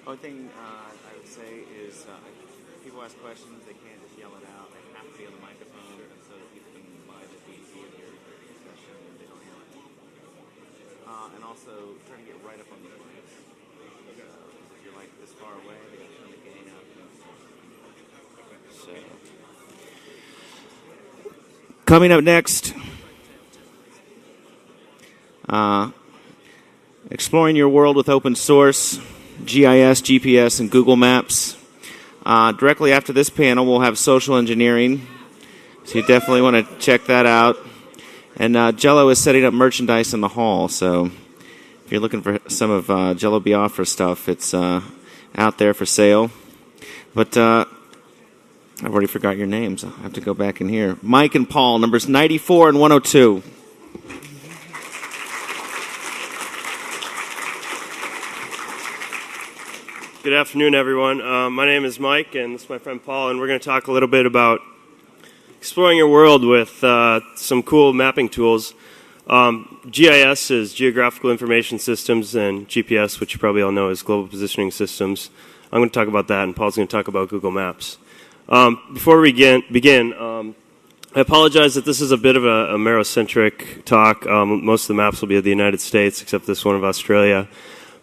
Only thing I would say is if people ask questions, they can't just yell it out. They have to be on the microphone so that people can buy the DVD of your discussion and they don't yell it. And also try to get right up on the mics. If you're like this far away, they got to turn the gain up. So, coming up next, exploring your world with open source, GIS, GPS, and Google Maps. Directly after this panel, we'll have social engineering, so you definitely want to check that out. And Jello is setting up merchandise in the hall, so if you're looking for some of Jello Biafra stuff, it's out there for sale. But I've already forgot your names. I'll have to go back in here. Mike and Paul, numbers 94 and 102. Good afternoon, everyone. My name is Mike, and this is my friend Paul, and we're going to talk a little bit about exploring your world with some cool mapping tools. GIS is Geographical Information Systems, and GPS, which you probably all know, is Global Positioning Systems. I'm going to talk about that, and Paul's going to talk about Google Maps. Before we begin, I apologize that this is a bit of a Amerocentric talk. Most of the maps will be of the United States, except this one of Australia.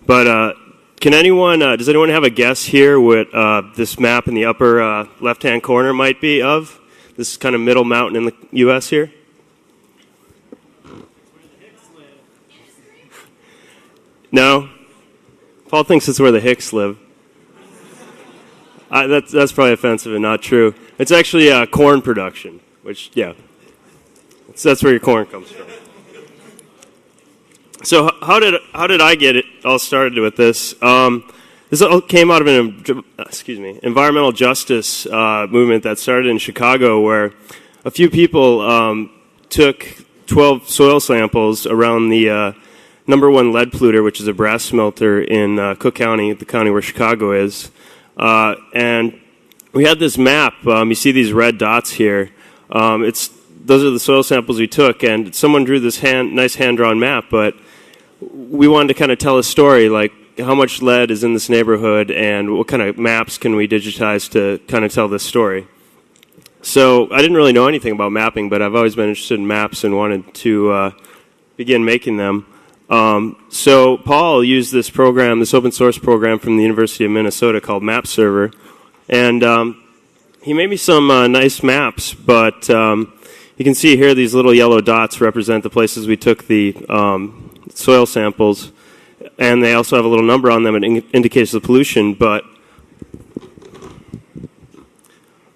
But does anyone have a guess here what this map in the upper left-hand corner might be of? This kind of middle mountain in the U.S. here? No? Paul thinks it's where the Hicks live. That's probably offensive and not true. It's actually corn production, which, yeah, that's where your corn comes from. So how did I get it all started with this? This all came out of an environmental justice movement that started in Chicago, where a few people took 12 soil samples around the number one lead polluter, which is a brass smelter in Cook County, the county where Chicago is. And we had this map. You see these red dots here. Those are the soil samples we took, and someone drew this nice hand-drawn map, but we wanted to kind of tell a story, like how much lead is in this neighborhood and what kind of maps can we digitize to kind of tell this story. So I didn't really know anything about mapping, but I've always been interested in maps and wanted to begin making them. So Paul used this program, this open source program from the University of Minnesota called Map Server, and he made me some nice maps, but you can see here these little yellow dots represent the places we took the soil samples, and they also have a little number on them. It indicates the pollution, but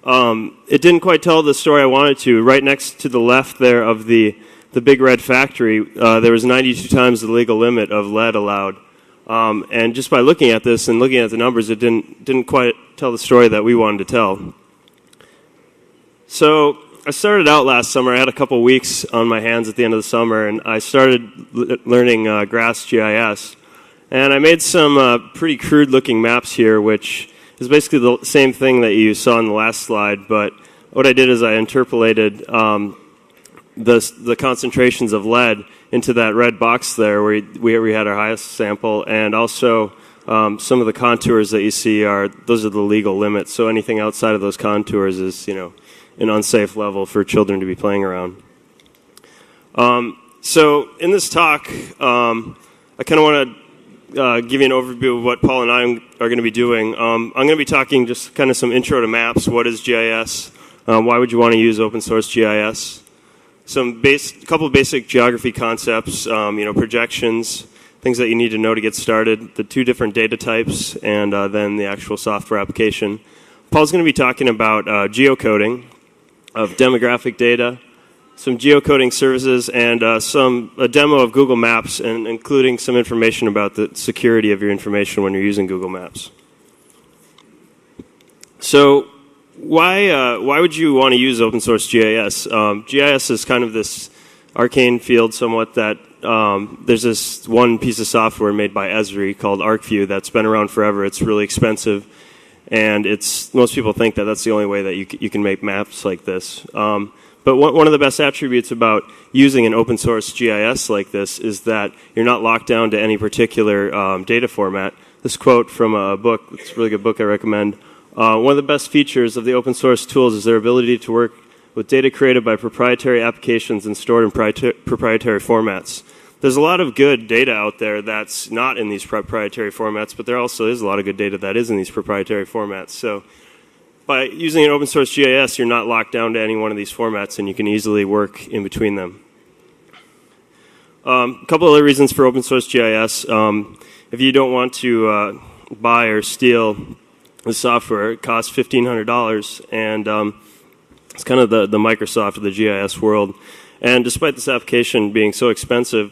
it didn't quite tell the story I wanted to. Right next to the left there of the big red factory, there was 92 times the legal limit of lead allowed. And just by looking at this and looking at the numbers, it didn't quite tell the story that we wanted to tell. So I started out last summer. I had a couple weeks on my hands at the end of the summer, and I started learning GRASS GIS. And I made some pretty crude-looking maps here, which is basically the same thing that you saw in the last slide. But what I did is I interpolated the concentrations of lead into that red box there where we had our highest sample, and also some of the contours that you see those are the legal limits. So anything outside of those contours is, an unsafe level for children to be playing around. So in this talk, I kind of want to give you an overview of what Paul and I are going to be doing. I'm going to be talking just kind of some intro to maps. What is GIS? Why would you want to use open source GIS? A couple of basic geography concepts, projections, things that you need to know to get started, the two different data types, and then the actual software application. Paul's going to be talking about geocoding of demographic data, some geocoding services, and a demo of Google Maps, and including some information about the security of your information when you're using Google Maps. So why would you want to use open source GIS? GIS is kind of this arcane field somewhat that there's this one piece of software made by Esri called ArcView that's been around forever. It's really expensive, and most people think that that's the only way that you can make maps like this. But one of the best attributes about using an open source GIS like this is that you're not locked down to any particular data format. this quote from a book. It's a really good book I recommend. One of the best features of the open source tools is their ability to work with data created by proprietary applications and stored in proprietary formats. There's a lot of good data out there that's not in these proprietary formats, but there also is a lot of good data that is in these proprietary formats. So by using an open source GIS, you're not locked down to any one of these formats, and you can easily work in between them. A couple other reasons for open source GIS. If you don't want to buy or steal the software, it costs $1,500, and it's kind of the Microsoft of the GIS world. And despite this application being so expensive,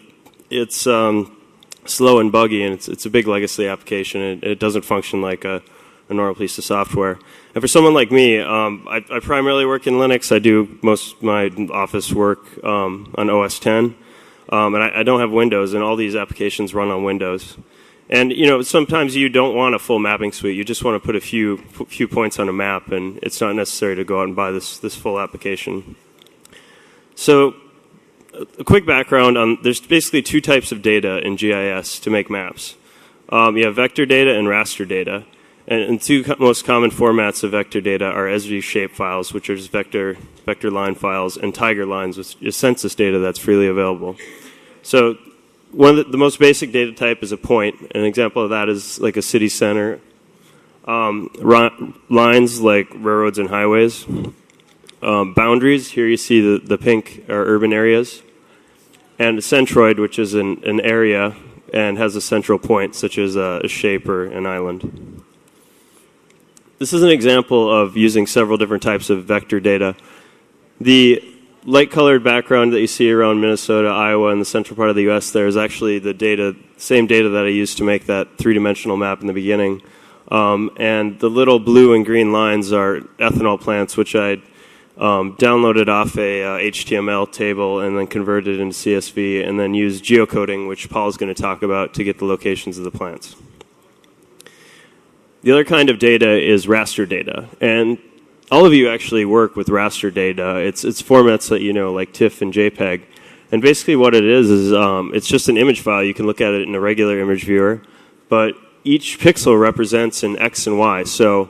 it's slow and buggy, and it's a big legacy application. It doesn't function like a normal piece of software. And for someone like me, I primarily work in Linux. I do most of my office work on OS 10, and I don't have Windows, and all these applications run on Windows. And sometimes you don't want a full mapping suite. You just want to put a few points on a map, and it's not necessary to go out and buy this full application. So, a quick background on, there's basically two types of data in GIS to make maps. You have vector data and raster data. And two most common formats of vector data are SVG shape files, which are just vector line files, and tiger lines, which is census data that's freely available. So one of the most basic data type is a point. An example of that is like a city center. Lines like railroads and highways. Boundaries, here you see the pink are urban areas. And a centroid, which is an area and has a central point, such as a shape or an island. This is an example of using several different types of vector data. The light-colored background that you see around Minnesota, Iowa, and the central part of the U.S. there is actually the same data that I used to make that three-dimensional map in the beginning. And the little blue and green lines are ethanol plants, which I downloaded off a HTML table and then converted into CSV, and then used geocoding, which Paul is going to talk about, to get the locations of the plants. The other kind of data is raster data, and all of you actually work with raster data. It's formats that like TIFF and JPEG, and basically what it is it's just an image file. You can look at it in a regular image viewer, but each pixel represents an X and Y. So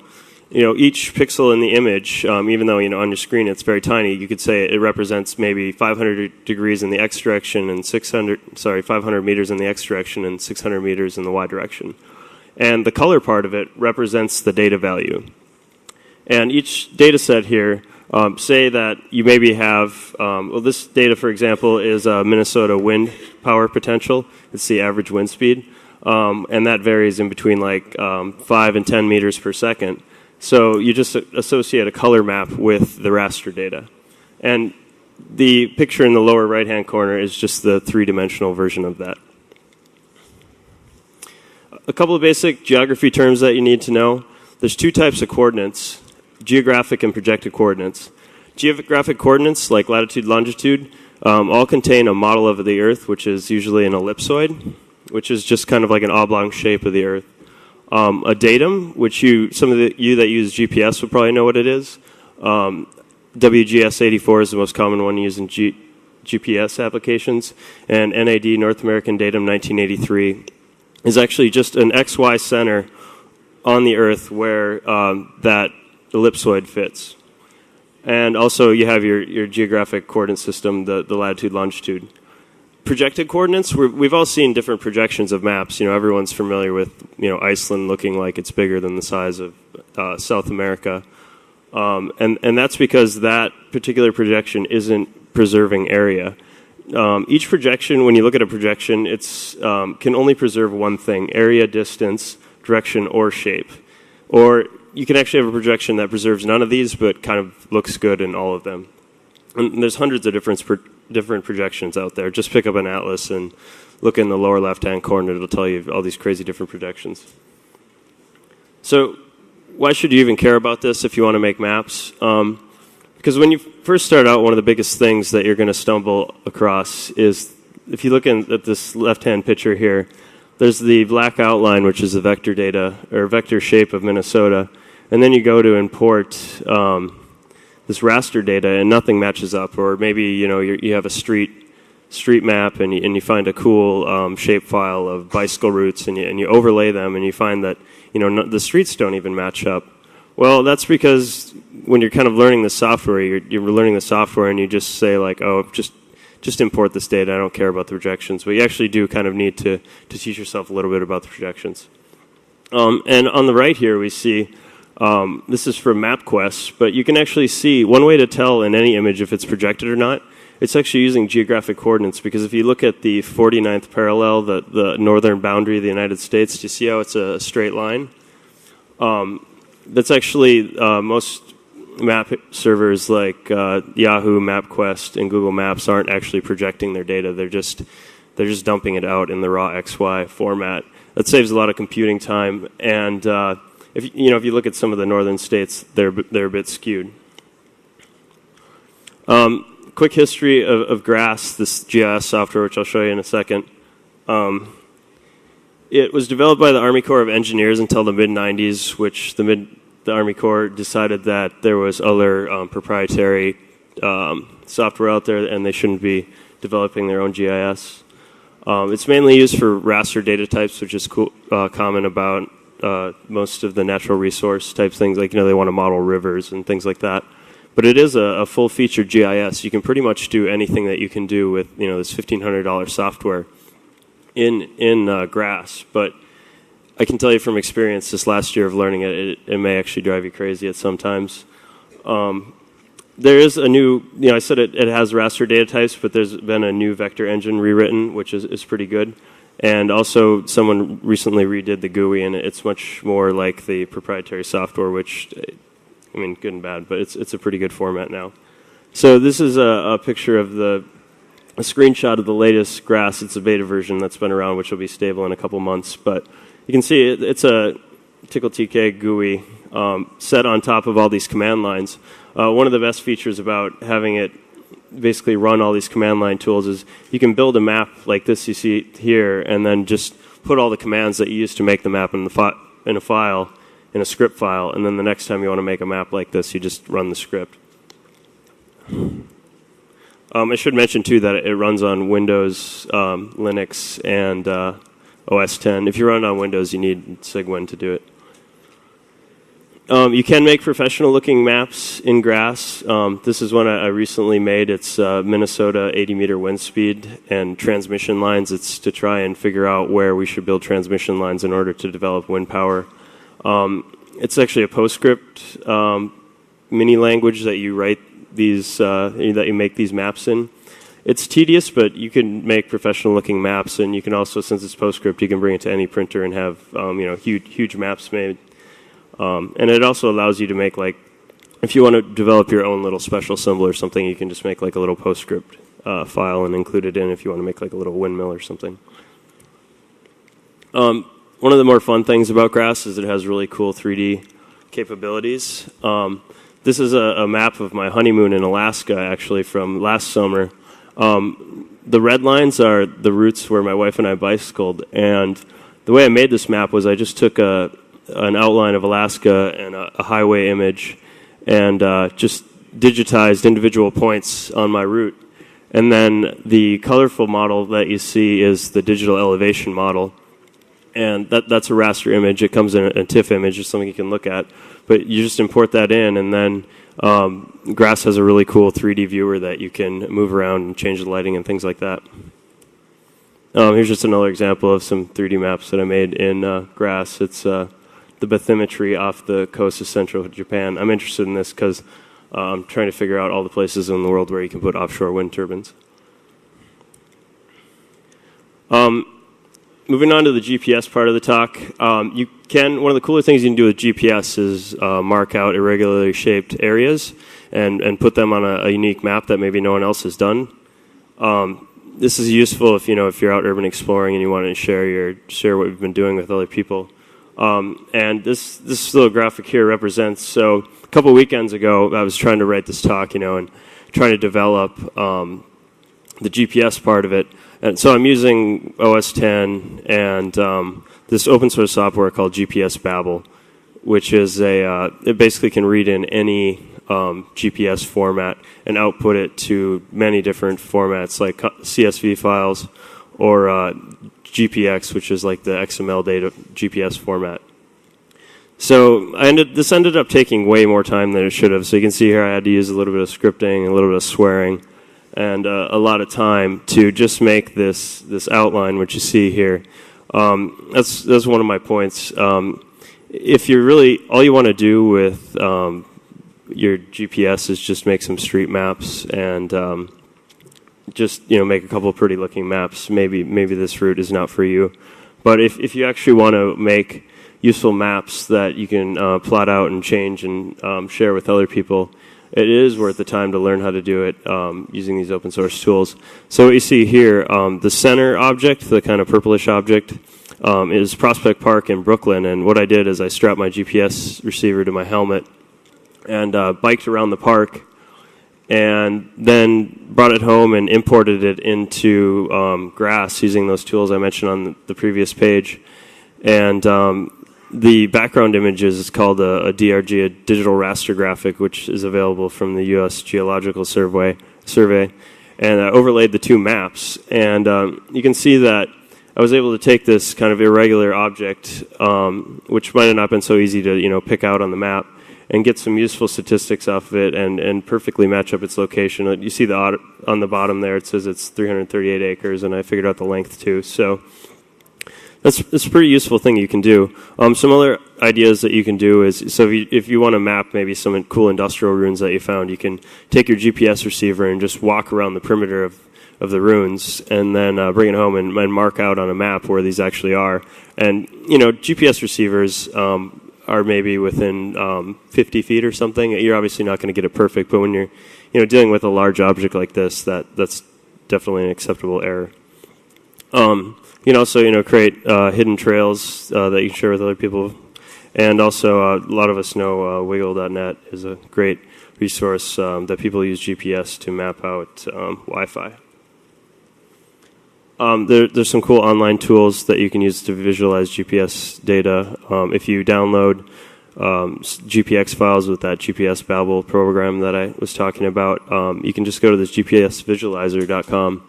each pixel in the image, even though on your screen it's very tiny, you could say it represents maybe 500 degrees in the X direction and 500 meters in the X direction and 600 meters in the Y direction. And the color part of it represents the data value. And each data set here, say that you maybe have, this data, for example, is Minnesota wind power potential. It's the average wind speed. And that varies in between 5 and 10 meters per second. So you just associate a color map with the raster data. And the picture in the lower right-hand corner is just the three-dimensional version of that. A couple of basic geography terms that you need to know. There's two types of coordinates, geographic and projected coordinates. Geographic coordinates, like latitude, longitude, all contain a model of the Earth, which is usually an ellipsoid, which is just kind of like an oblong shape of the Earth. A datum, which some of you that use GPS would probably know what it is. WGS 84 is the most common one used in GPS applications. And NAD, North American Datum 1983, is actually just an XY center on the Earth where that ellipsoid fits. And also you have your geographic coordinate system, the latitude, longitude. Projected coordinates, we've all seen different projections of maps. Everyone's familiar with Iceland looking like it's bigger than the size of South America. And that's because that particular projection isn't preserving area. Each projection, when you look at a projection, it's can only preserve one thing: area, distance, direction, or shape. Or you can actually have a projection that preserves none of these, but kind of looks good in all of them. And there's hundreds of different projections out there. Just pick up an atlas and look in the lower left-hand corner. It'll tell you all these crazy different projections. So why should you even care about this if you want to make maps? Because when you first start out, one of the biggest things that you're going to stumble across is, if you look at this left-hand picture here, there's the black outline, which is the vector data, or vector shape of Minnesota. And then you go to import this raster data, and nothing matches up. Or maybe you have a street street map and you find a cool shapefile of bicycle routes and you overlay them and you find that the streets don't even match up. Well, that's because when you're kind of learning the software, you're learning the software and you just say like, oh, just import this data. I don't care about the projections. But you actually do kind of need to teach yourself a little bit about the projections. And on the right here we see, this is for MapQuest, but you can actually see one way to tell in any image if it's projected or not. It's actually using geographic coordinates, because if you look at the 49th parallel, the northern boundary of the United States, do you see how it's a straight line? That's actually most map servers like Yahoo, MapQuest, and Google Maps aren't actually projecting their data. They're just dumping it out in the raw XY format. That saves a lot of computing time, and if you look at some of the northern states, they're a bit skewed. Quick history of GRASS, this GIS software, which I'll show you in a second. It was developed by the Army Corps of Engineers until the mid-90s, which the Army Corps decided that there was other proprietary software out there and they shouldn't be developing their own GIS. It's mainly used for raster data types, which is common about most of the natural resource type things, like they want to model rivers and things like that. But it is a full-featured GIS. You can pretty much do anything that you can do with this $1,500 software in GRASS. But I can tell you from experience, this last year of learning it may actually drive you crazy at some times. There is a new, I said it has raster data types, but there's been a new vector engine rewritten, which is pretty good. And also, someone recently redid the GUI, and it's much more like the proprietary software, which, I mean, good and bad, but it's a pretty good format now. So this is a picture of a screenshot of the latest GRASS. It's a beta version that's been around, which will be stable in a couple months. But you can see it's a TickleTK GUI set on top of all these command lines. One of the best features about having it basically run all these command line tools is you can build a map like this you see here, and then just put all the commands that you used to make the map in a file, in a script file, and then the next time you want to make a map like this, you just run the script. I should mention too that it runs on Windows, Linux, and OS 10. If you run it on Windows, you need Cygwin to do it. You can make professional-looking maps in GRASS. This is one I recently made. It's Minnesota 80-meter wind speed and transmission lines. It's to try and figure out where we should build transmission lines in order to develop wind power. It's actually a PostScript mini language that you write these, that you make these maps in. It's tedious, but you can make professional-looking maps, and you can also, since it's PostScript, you can bring it to any printer and have huge maps made. And it also allows you to make, like, if you want to develop your own little special symbol or something, you can just make like a little PostScript file and include it in if you want to make like a little windmill or something. One of the more fun things about GRASS is it has really cool 3D capabilities. This is a map of my honeymoon in Alaska, actually, from last summer. The red lines are the routes where my wife and I bicycled, and the way I made this map was I just took an outline of Alaska and a highway image and just digitized individual points on my route. And then the colorful model that you see is the digital elevation model. And that's a raster image. It comes in a TIFF image, or something you can look at. But you just import that in, and then GRASS has a really cool 3D viewer that you can move around and change the lighting and things like that. Here's just another example of some 3D maps that I made in GRASS. It's the bathymetry off the coast of central Japan. I'm interested in this because I'm trying to figure out all the places in the world where you can put offshore wind turbines. Moving on to the GPS part of the talk, one of the cooler things you can do with GPS is mark out irregularly shaped areas and put them on a unique map that maybe no one else has done. This is useful if you're out urban exploring and you want to share what you've been doing with other people. And this little graphic here represents, so a couple weekends ago I was trying to write this talk, and trying to develop the GPS part of it. And so I'm using OS 10 and this open source software called GPS Babel, which is it basically can read in any GPS format and output it to many different formats like CSV files or GPX, which is like the XML data GPS format. So this ended up taking way more time than it should have. So you can see here I had to use a little bit of scripting, a little bit of swearing, and a lot of time to just make this outline, which you see here. That's one of my points. If you're really, all you want to do with your GPS is just make some street maps and just make a couple of pretty looking maps. Maybe this route is not for you, but if you actually want to make useful maps that you can plot out and change and share with other people, it is worth the time to learn how to do it using these open source tools. So what you see here, the center object, the kind of purplish object, is Prospect Park in Brooklyn. And what I did is I strapped my GPS receiver to my helmet and biked around the park and then brought it home and imported it into GRASS using those tools I mentioned on the previous page. And the background image is called a DRG, a digital raster graphic, which is available from the U.S. Geological Survey, and I overlaid the two maps. And you can see that I was able to take this kind of irregular object, which might have not been so easy to pick out on the map, and get some useful statistics off of it and perfectly match up its location. You see on the bottom there, it says it's 338 acres, and I figured out the length too. So that's a pretty useful thing you can do. Some other ideas that you can do is, so if you want to map maybe some cool industrial ruins that you found, you can take your GPS receiver and just walk around the perimeter of the ruins and then bring it home and mark out on a map where these actually are. And, GPS receivers are maybe within 50 feet or something. You're obviously not going to get it perfect, but when you're dealing with a large object like this, that's definitely an acceptable error. You can also, create hidden trails that you can share with other people. And also, a lot of us know wiggle.net is a great resource that people use GPS to map out Wi-Fi. There's some cool online tools that you can use to visualize GPS data. If you download GPX files with that GPS Babel program that I was talking about, you can just go to this gpsvisualizer.com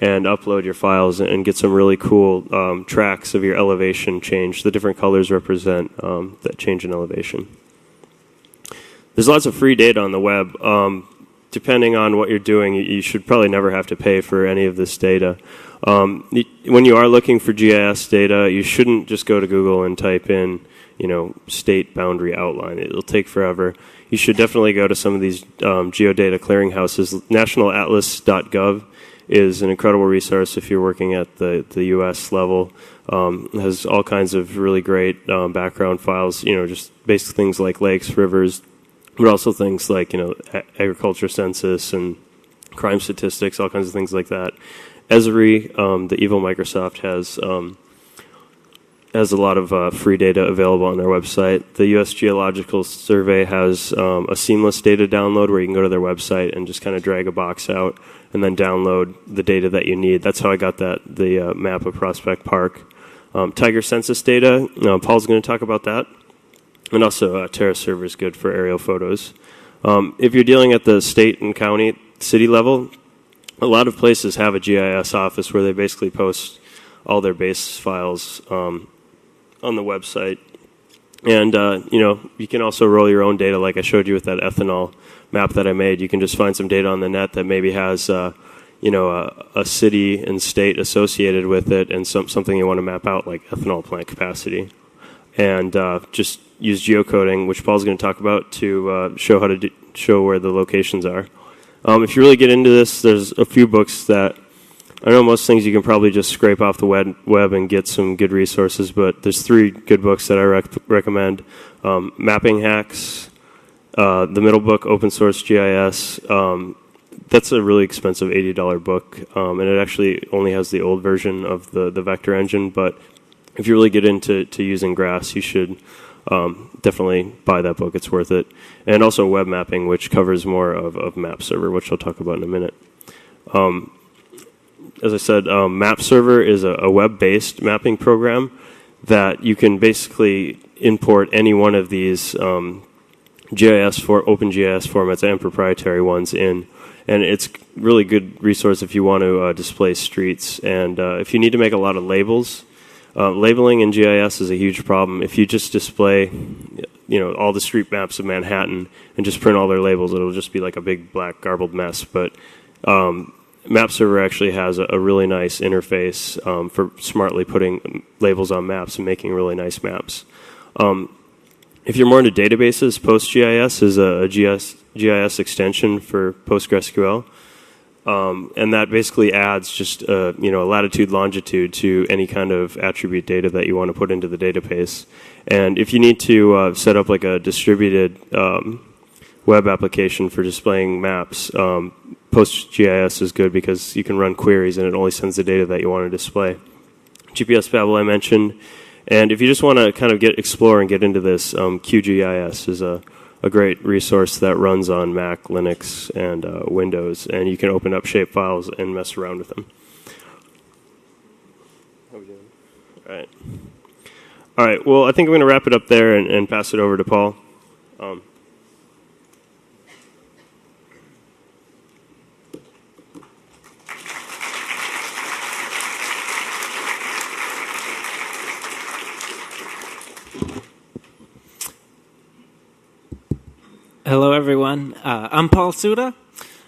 and upload your files and get some really cool tracks of your elevation change. The different colors represent that change in elevation. There's lots of free data on the web. Depending on what you're doing, you should probably never have to pay for any of this data. When you are looking for GIS data, you shouldn't just go to Google and type in, state boundary outline. It'll take forever. You should definitely go to some of these geodata clearinghouses. Nationalatlas.gov is an incredible resource if you're working at the U.S. level. It has all kinds of really great background files, just basic things like lakes, rivers, but also things like, agriculture census and crime statistics, all kinds of things like that. Esri, the evil Microsoft, has a lot of free data available on their website. The U.S. Geological Survey has a seamless data download where you can go to their website and just kind of drag a box out and then download the data that you need. That's how I got the map of Prospect Park. Tiger census data, Paul's going to talk about that. And also TerraServer is good for aerial photos. If you're dealing at the state and county, city level, a lot of places have a GIS office where they basically post all their base files on the website. And, you can also roll your own data like I showed you with that ethanol map that I made. You can just find some data on the net that maybe has, a city and state associated with it and something you want to map out like ethanol plant capacity. And just use geocoding, which Paul's going to talk about, to show how to show where the locations are. If you really get into this, there's a few books that I know most things you can probably just scrape off the web and get some good resources, but there's 3 good books that I recommend. Mapping Hacks, the middle book, Open Source GIS. That's a really expensive $80 book, and it actually only has the old version of the vector engine, but if you really get into using GRASS, you should definitely buy that book. It's worth it. And also web mapping, which covers more of Map Server, which I'll talk about in a minute. As I said, Map Server is a web-based mapping program that you can basically import any one of these OpenGIS formats and proprietary ones in. And it's really good resource if you want to display streets. And if you need to make a lot of labels, labeling in GIS is a huge problem. If you just display, all the street maps of Manhattan and just print all their labels, it'll just be like a big black garbled mess. But Map Server actually has a really nice interface for smartly putting labels on maps and making really nice maps. If you're more into databases, PostGIS is a GIS extension for PostgreSQL. And that basically adds just a latitude, longitude to any kind of attribute data that you want to put into the database. And if you need to set up like a distributed web application for displaying maps, PostGIS is good because you can run queries and it only sends the data that you want to display. GPS Babel I mentioned. And if you just want to kind of explore and get into this, QGIS is a great resource that runs on Mac, Linux, and Windows, and you can open up shapefiles and mess around with them. How are we doing? All right. Well, I think I'm going to wrap it up there and pass it over to Paul. Hello, everyone. I'm Paul Suda.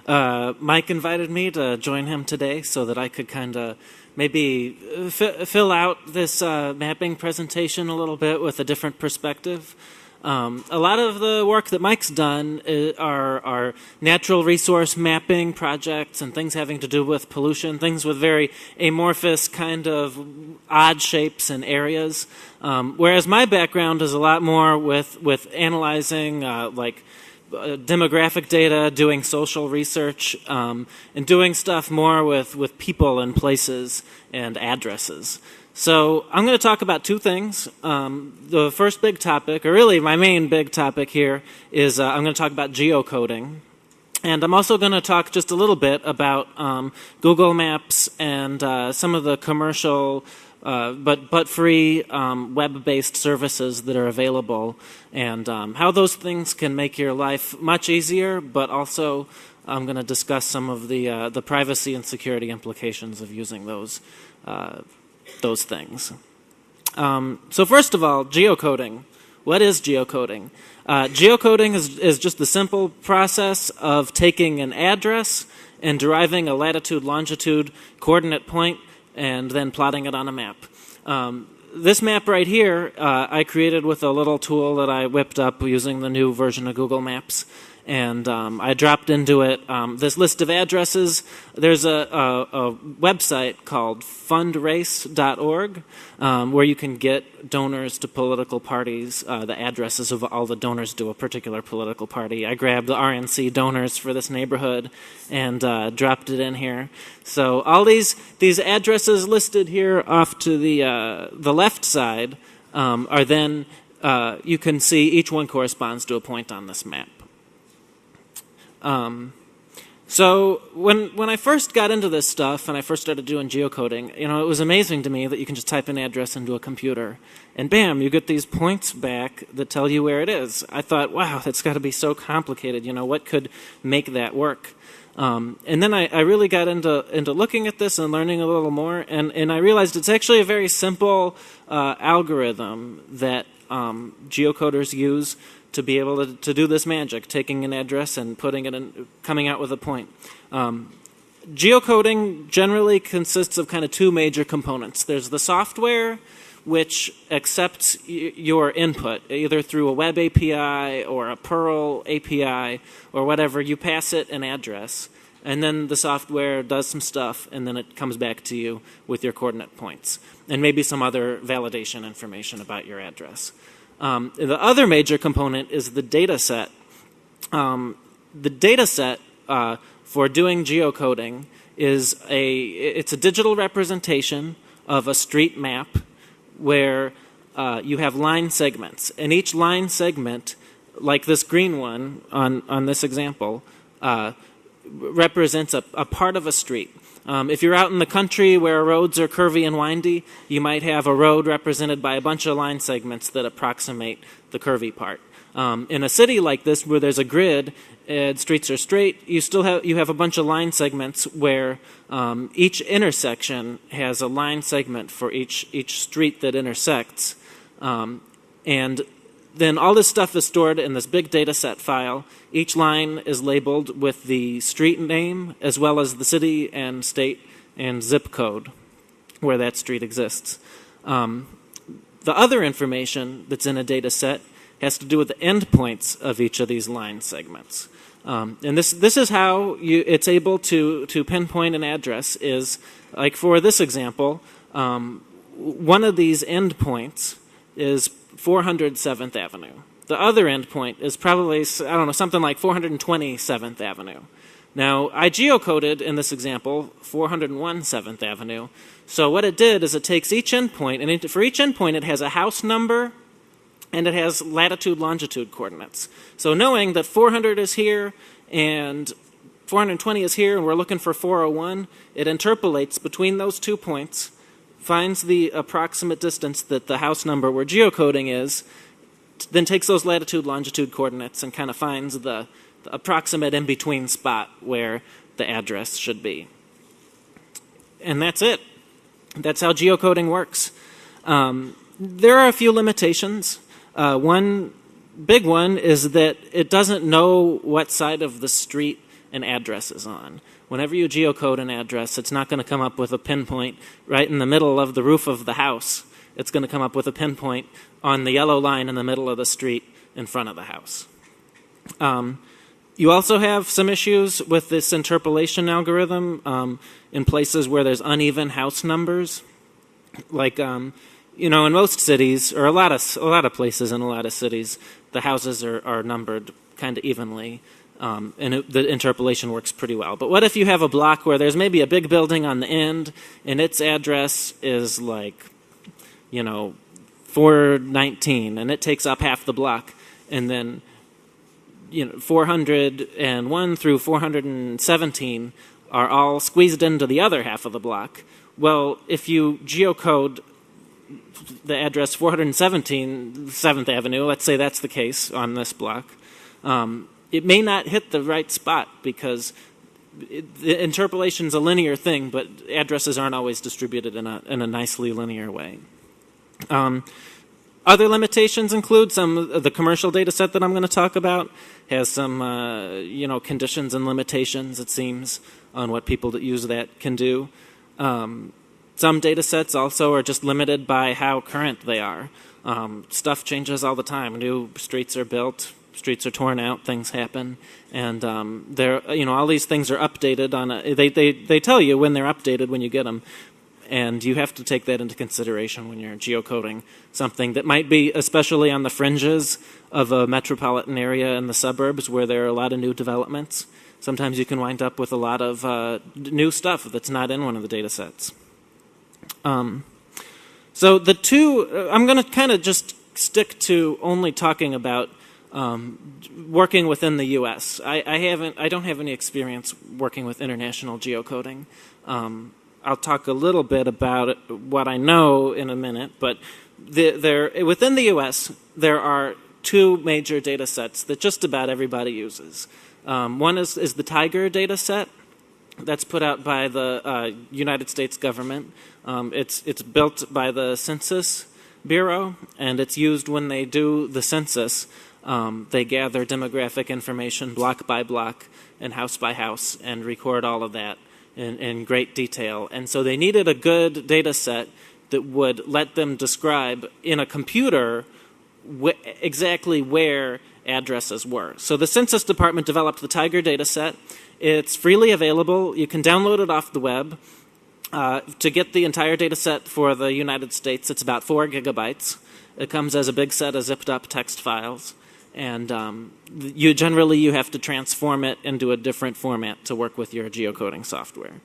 Mike invited me to join him today so that I could kind of maybe fill out this mapping presentation a little bit with a different perspective. A lot of the work that Mike's done are natural resource mapping projects and things having to do with pollution, things with very amorphous kind of odd shapes and areas. Whereas my background is a lot more with analyzing demographic data, doing social research, and doing stuff more with people and places and addresses. So I'm going to talk about two things. The first big topic, or really my main big topic here, is I'm going to talk about geocoding. And I'm also going to talk just a little bit about Google Maps and some of the commercial but free web-based services that are available, and how those things can make your life much easier, but also I'm going to discuss some of the privacy and security implications of using those things. So first of all, geocoding. What is geocoding? Geocoding is just the simple process of taking an address and deriving a latitude, longitude, coordinate point, and then plotting it on a map. This map right here, I created with a little tool that I whipped up using the new version of Google Maps. And I dropped into it this list of addresses. There's a website called fundrace.org where you can get donors to political parties, the addresses of all the donors to a particular political party. I grabbed the RNC donors for this neighborhood and dropped it in here. So all these addresses listed here off to the left side are then, you can see each one corresponds to a point on this map. So when I first got into this stuff and I first started doing geocoding, it was amazing to me that you can just type an address into a computer and bam, you get these points back that tell you where it is. I thought, wow, that's got to be so complicated. What could make that work? And then I really got into looking at this and learning a little more, and I realized it's actually a very simple algorithm that geocoders use to be able to do this magic, taking an address and putting it in, coming out with a point. Geocoding generally consists of kind of two major components. There's the software, which accepts your input, either through a web API or a Perl API or whatever. You pass it an address, and then the software does some stuff, and then it comes back to you with your coordinate points, and maybe some other validation information about your address. The other major component is the data set. The data set for doing geocoding is it's a digital representation of a street map where you have line segments. And each line segment, like this green one on this example, represents a part of a street. If you're out in the country where roads are curvy and windy, you might have a road represented by a bunch of line segments that approximate the curvy part. In a city like this where there's a grid and streets are straight, you have a bunch of line segments where each intersection has a line segment for each street that intersects. And then all this stuff is stored in this big data set file. Each line is labeled with the street name as well as the city and state and zip code where that street exists. The other information that's in a data set has to do with the endpoints of each of these line segments. And this is how it's able to pinpoint an address is, like for this example, one of these endpoints is 407th Avenue. The other endpoint is probably, something like 427th Avenue. Now, I geocoded in this example 401 7th Avenue. So what it did is it takes each endpoint, and for each endpoint it has a house number and it has latitude, longitude coordinates. So knowing that 400 is here and 420 is here and we're looking for 401, it interpolates between those 2 points, finds the approximate distance that the house number we're geocoding is, then takes those latitude, longitude coordinates and kind of finds the approximate in-between spot where the address should be. And that's it. That's how geocoding works. There are a few limitations. One big one is that it doesn't know what side of the street an address is on. Whenever you geocode an address, it's not going to come up with a pinpoint right in the middle of the roof of the house. It's going to come up with a pinpoint on the yellow line in the middle of the street in front of the house. You also have some issues with this interpolation algorithm in places where there's uneven house numbers. Like, in most cities, or a lot of places in a lot of cities, the houses are numbered kind of evenly, and the interpolation works pretty well. But what if you have a block where there's maybe a big building on the end, and its address is like, 419, and it takes up half the block, and then 401 through 417 are all squeezed into the other half of the block. Well, if you geocode the address 417 7th Avenue, let's say that's the case on this block, it may not hit the right spot because the interpolation is a linear thing, but addresses aren't always distributed in a nicely linear way. Other limitations include some of the commercial data set that I'm going to talk about has some, conditions and limitations, it seems, on what people that use that can do. Some data sets also are just limited by how current they are. Stuff changes all the time. New streets are built, streets are torn out, things happen, and all these things are updated on they tell you when they're updated when you get them. And you have to take that into consideration when you're geocoding something that might be especially on the fringes of a metropolitan area in the suburbs where there are a lot of new developments. Sometimes you can wind up with a lot of new stuff that's not in one of the data sets. So the two, I'm going to kind of just stick to only talking about working within the U.S. I don't have any experience working with international geocoding. I'll talk a little bit about what I know in a minute, but within the U.S., there are two major data sets that just about everybody uses. One is the Tiger data set that's put out by the United States government. It's built by the Census Bureau, and it's used when they do the census. They gather demographic information block by block and house by house and record all of that in great detail. And so they needed a good data set that would let them describe in a computer exactly where addresses were. So the Census Department developed the Tiger data set. It's freely available. You can download it off the web. To get the entire data set for the United States, it's about 4 gigabytes. It comes as a big set of zipped up text files. And you have to transform it into a different format to work with your geocoding software.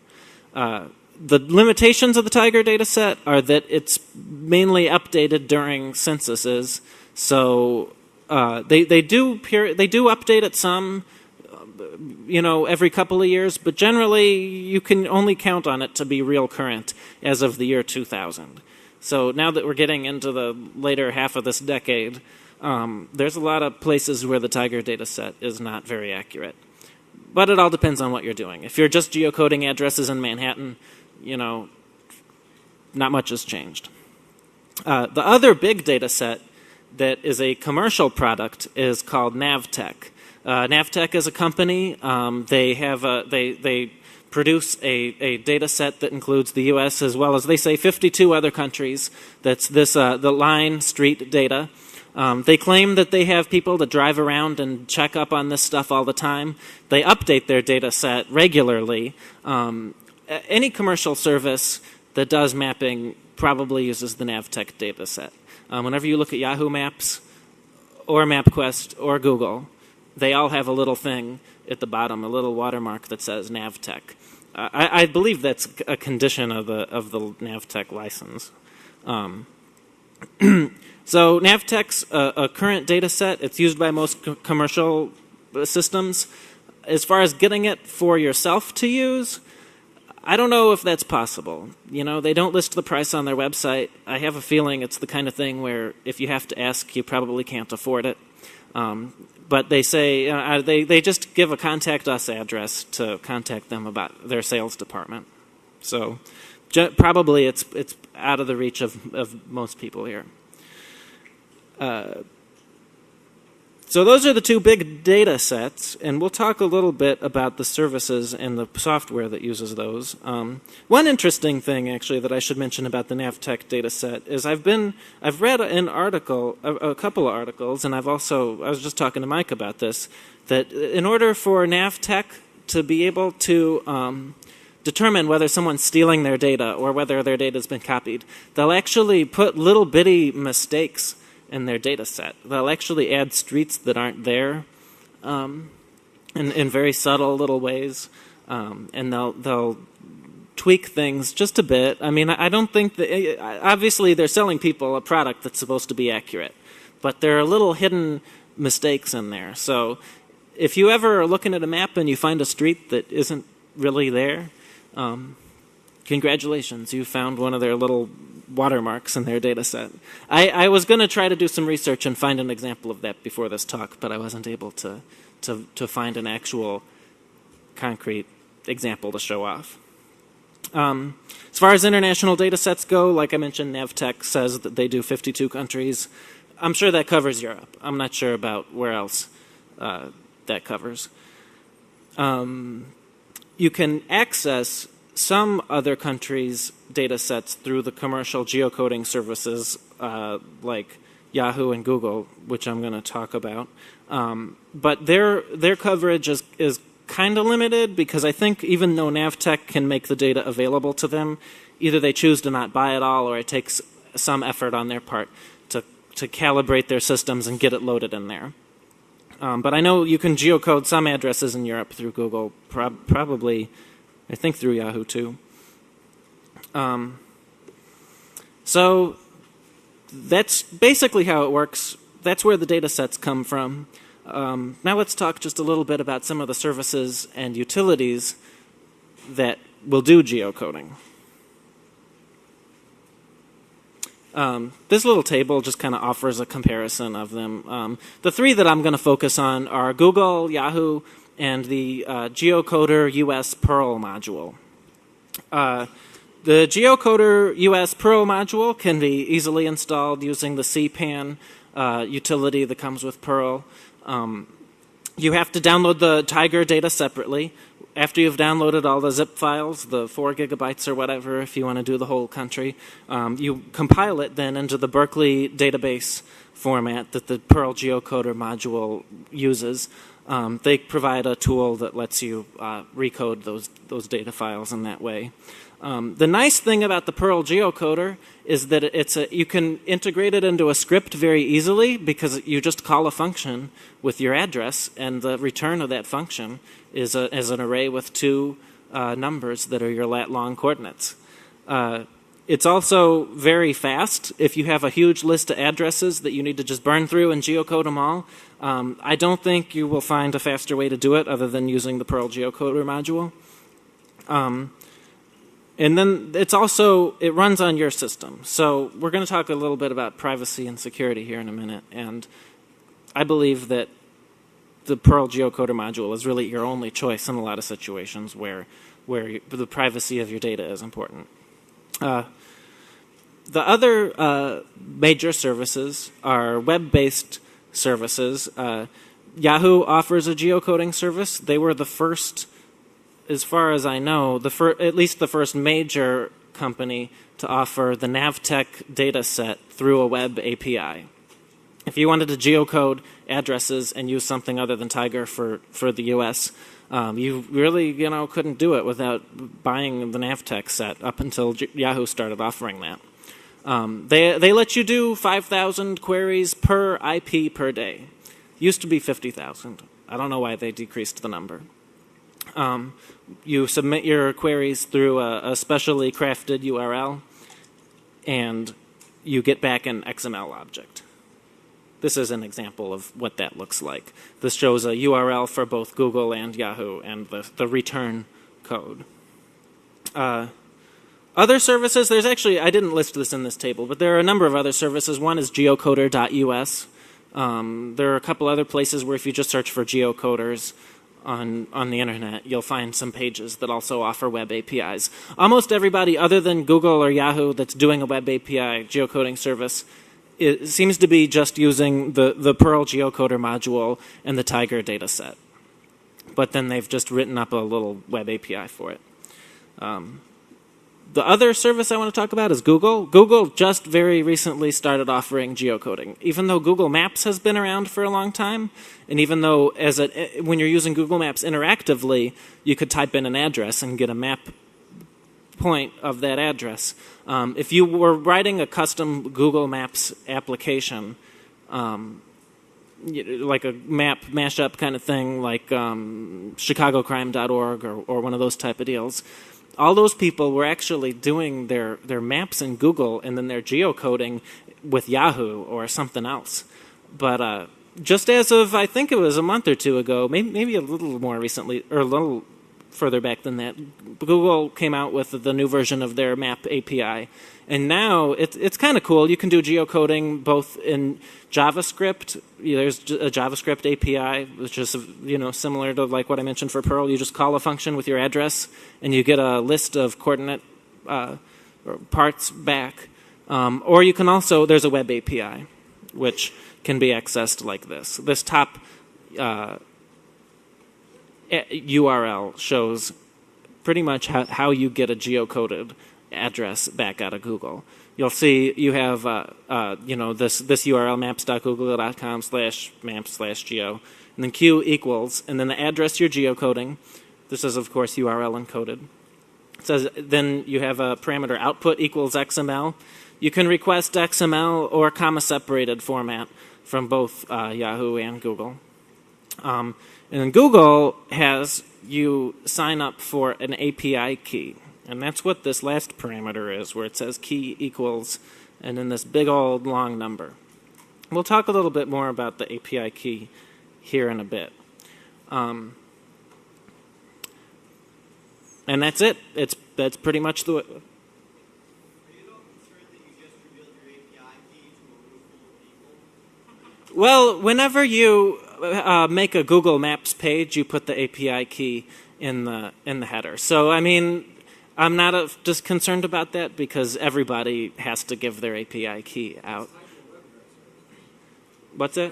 The limitations of the Tiger data set are that it's mainly updated during censuses. So they do update it some, every couple of years, but generally you can only count on it to be real current as of the year 2000. So now that we're getting into the later half of this decade, There's a lot of places where the Tiger data set is not very accurate. But it all depends on what you're doing. If you're just geocoding addresses in Manhattan, not much has changed. The other big data set that is a commercial product is called Navtech. Navtech is a company. They produce a data set that includes the U.S. as well as, they say, 52 other countries. That's the line street data. They claim that they have people that drive around and check up on this stuff all the time. They update their data set regularly. Any commercial service that does mapping probably uses the Navtech data set. Whenever you look at Yahoo Maps or MapQuest or Google, they all have a little thing at the bottom, a little watermark that says Navtech. I believe that's a condition of the Navtech license. So Navtech's a current data set. It's used by most commercial systems. As far as getting it for yourself to use, I don't know if that's possible. They don't list the price on their website. I have a feeling it's the kind of thing where if you have to ask, you probably can't afford it. But they say, they just give a contact us address to contact them about their sales department. So probably it's out of the reach of most people here. So those are the two big data sets, and we'll talk a little bit about the services and the software that uses those. One interesting thing, actually, that I should mention about the Navtech data set is I've read an article, a couple of articles, and I was just talking to Mike about this, that in order for Navtech to be able to determine whether someone's stealing their data or whether their data has been copied, they'll actually put little bitty mistakes in their data set. They'll actually add streets that aren't there in very subtle little ways, and they'll tweak things just a bit. I mean, I don't think that, obviously they're selling people a product that's supposed to be accurate, but there are little hidden mistakes in there. So if you ever are looking at a map and you find a street that isn't really there, congratulations, you found one of their little watermarks in their data set. I was going to try to do some research and find an example of that before this talk, but I wasn't able to find an actual concrete example to show off. As far as international data sets go, like I mentioned, Navtech says that they do 52 countries. I'm sure that covers Europe. I'm not sure about where else that covers. You can access some other countries' data sets through the commercial geocoding services like Yahoo and Google, which I'm going to talk about. But their coverage is kind of limited because I think even though Navtech can make the data available to them, either they choose to not buy it all or it takes some effort on their part to calibrate their systems and get it loaded in there. But I know you can geocode some addresses in Europe through Google, probably I think through Yahoo too. So that's basically how it works. That's where the data sets come from. Now let's talk just a little bit about some of the services and utilities that will do geocoding. This little table just kind of offers a comparison of them. The three that I'm going to focus on are Google, Yahoo, and the Geocoder US Perl module. The Geocoder US Perl module can be easily installed using the CPAN utility that comes with Perl. You have to download the Tiger data separately. After you've downloaded all the zip files, the 4 gigabytes or whatever, if you want to do the whole country, you compile it then into the Berkeley database format that the Perl Geocoder module uses. They provide a tool that lets you recode those data files in that way. The nice thing about the Perl geocoder is that you can integrate it into a script very easily because you just call a function with your address, and the return of that function is an array with two numbers that are your lat-long coordinates. It's also very fast. If you have a huge list of addresses that you need to just burn through and geocode them all, I don't think you will find a faster way to do it other than using the Perl geocoder module. And then it runs on your system. So we're going to talk a little bit about privacy and security here in a minute. And I believe that the Perl geocoder module is really your only choice in a lot of situations where the privacy of your data is important. The other major services are web-based services. Yahoo offers a geocoding service. They were the first, as far as I know, at least the first major company to offer the Navtec data set through a web API. If you wanted to geocode addresses and use something other than Tiger for the US, you really couldn't do it without buying the Navtec set up until Yahoo started offering that. They let you do 5,000 queries per IP per day. Used to be 50,000. I don't know why they decreased the number. You submit your queries through a specially crafted URL, and you get back an XML object. This is an example of what that looks like. This shows a URL for both Google and Yahoo and the return code. Other services, I didn't list this in this table, but there are a number of other services. One is geocoder.us. There are a couple other places where if you just search for geocoders on the internet, you'll find some pages that also offer web APIs. Almost everybody other than Google or Yahoo that's doing a web API geocoding service, it seems to be just using the Perl geocoder module and the Tiger data set. But then they've just written up a little web API for it. The other service I want to talk about is Google. Google just very recently started offering geocoding. Even though Google Maps has been around for a long time, and even though when you're using Google Maps interactively, you could type in an address and get a map point of that address. If you were writing a custom Google Maps application, like a map mashup kind of thing, like chicagocrime.org or one of those type of deals, all those people were actually doing their maps in Google and then their geocoding with Yahoo or something else. But just as of, I think it was a month or two ago, maybe a little more recently, or a little further back than that, Google came out with the new version of their map API. And now it's kind of cool. You can do geocoding both in JavaScript. There's a JavaScript API, which is similar to like what I mentioned for Perl. You just call a function with your address, and you get a list of coordinate parts back. Or you can also, there's a web API, which can be accessed like this. This top URL shows pretty much how you get a geocoded address back out of Google. You'll see you have this URL maps.google.com/maps/geo, and then q equals, and then the address you're geocoding. This is of course URL encoded. It says then you have a parameter output equals XML. You can request XML or comma separated format from both Yahoo and Google. And then Google has you sign up for an API key. And that's what this last parameter is, where it says key equals, and then this big old long number. We'll talk a little bit more about the API key here in a bit. And that's it. That's pretty much the way. Well, whenever you make a Google Maps page, you put the API key in the header. So, I mean, I'm not just concerned about that because everybody has to give their API key out. What's that?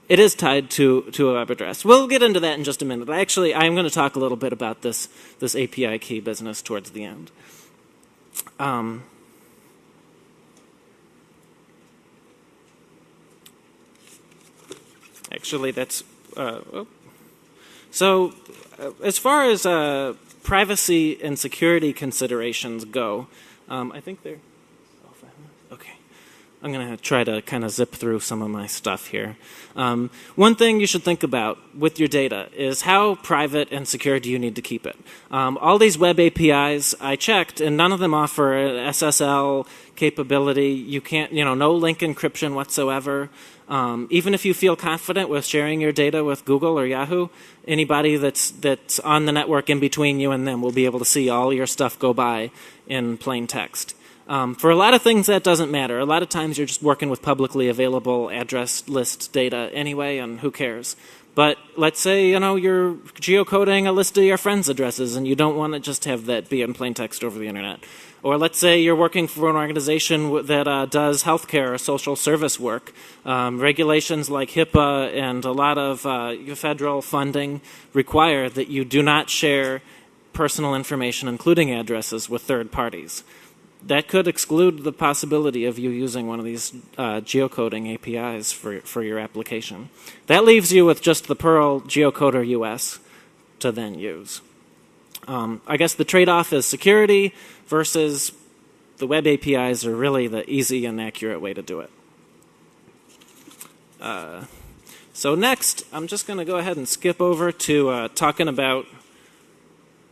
It is tied to a web address. We'll get into that in just a minute. I'm going to talk a little bit about this API key business towards the end. Actually, that's... So, as far as privacy and security considerations go, I think they're... Okay. I'm going to try to kind of zip through some of my stuff here. One thing you should think about with your data is how private and secure do you need to keep it. All these web APIs I checked, and none of them offer an SSL capability. You can't, no link encryption whatsoever. Even if you feel confident with sharing your data with Google or Yahoo, anybody that's on the network in between you and them will be able to see all your stuff go by in plain text. For a lot of things, that doesn't matter. A lot of times you're just working with publicly available address list data anyway, and who cares? But let's say, you're geocoding a list of your friends' addresses, and you don't want to just have that be in plain text over the internet. Or let's say you're working for an organization that does healthcare or social service work. Regulations like HIPAA and a lot of federal funding require that you do not share personal information, including addresses, with third parties. That could exclude the possibility of you using one of these geocoding APIs for your application. That leaves you with just the Perl geocoder US to then use. I guess the trade-off is security versus the web APIs are really the easy and accurate way to do it. So next, I'm just going to go ahead and skip over to talking about